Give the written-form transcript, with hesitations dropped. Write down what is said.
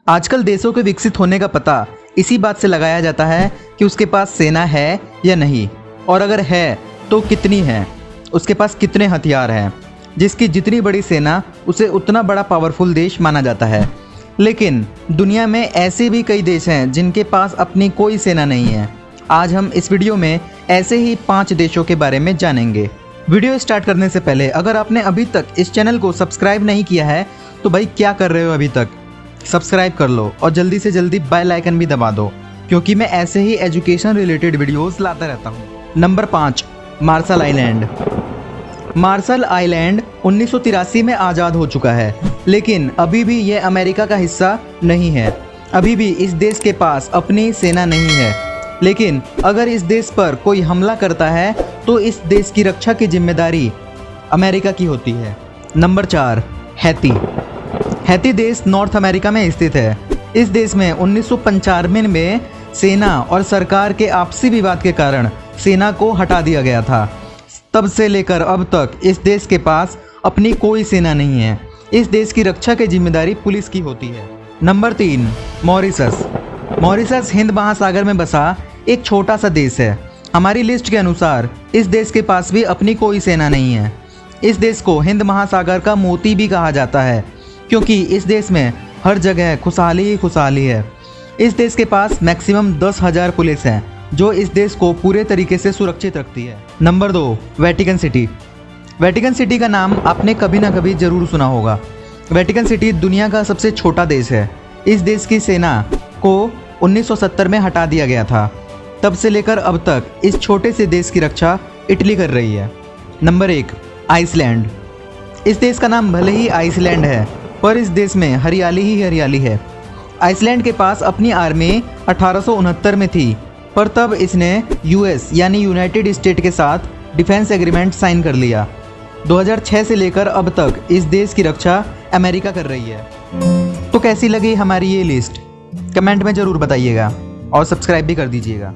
आजकल देशों के विकसित होने का पता इसी बात से लगाया जाता है कि उसके पास सेना है या नहीं, और अगर है तो कितनी है, उसके पास कितने हथियार हैं। जिसकी जितनी बड़ी सेना उसे उतना बड़ा पावरफुल देश माना जाता है। लेकिन दुनिया में ऐसे भी कई देश हैं जिनके पास अपनी कोई सेना नहीं है। आज हम इस वीडियो में ऐसे ही 5 देशों के बारे में जानेंगे। वीडियो स्टार्ट करने से पहले अगर आपने अभी तक इस चैनल को सब्सक्राइब नहीं किया है तो भाई क्या कर रहे हो, अभी तक सब्सक्राइब कर लो और जल्दी से जल्दी बेल आइकन भी दबा दो, क्योंकि मैं ऐसे ही एजुकेशन रिलेटेड वीडियोस लाता रहता हूँ। Number 5, Marshall Island. Marshall Island 1983 में आज़ाद हो चुका है, लेकिन अभी भी ये अमेरिका का हिस्सा नहीं है। अभी भी इस देश के पास अपनी सेना नहीं है, लेकिन अगर इस देश पर कोई हमला करता है तो इस देश की रक्षा की जिम्मेदारी अमेरिका की होती है। Number 4, Haiti. हैती देश नॉर्थ अमेरिका में स्थित है। इस देश में 1995 में सेना और सरकार के आपसी विवाद के कारण सेना को हटा दिया गया था। तब से लेकर अब तक इस देश के पास अपनी कोई सेना नहीं है। इस देश की रक्षा की जिम्मेदारी पुलिस की होती है। Number 3, Mauritius. मॉरिशस हिंद महासागर में बसा एक छोटा सा देश है। हमारी लिस्ट के अनुसार इस देश के पास भी अपनी कोई सेना नहीं है। इस देश को हिंद महासागर का मोती भी कहा जाता है, क्योंकि इस देश में हर जगह खुशहाली ही खुशहाली है। इस देश के पास मैक्सिमम 10,000 पुलिस हैं, जो इस देश को पूरे तरीके से सुरक्षित रखती है। Number 2, Vatican city. Vatican city का नाम आपने कभी ना कभी जरूर सुना होगा। वेटिकन सिटी दुनिया का सबसे छोटा देश है। इस देश की सेना को 1970 में हटा दिया गया था। तब से लेकर अब तक इस छोटे से देश की रक्षा इटली कर रही है। Number 1, Iceland. इस देश का नाम भले ही आइसलैंड है, पर इस देश में हरियाली ही हरियाली है। आइसलैंड के पास अपनी आर्मी 1869 में थी, पर तब इसने यूएस यानी यूनाइटेड स्टेट के साथ डिफेंस एग्रीमेंट साइन कर लिया। 2006 से लेकर अब तक इस देश की रक्षा अमेरिका कर रही है। तो कैसी लगी हमारी ये लिस्ट, कमेंट में ज़रूर बताइएगा और सब्सक्राइब भी कर दीजिएगा।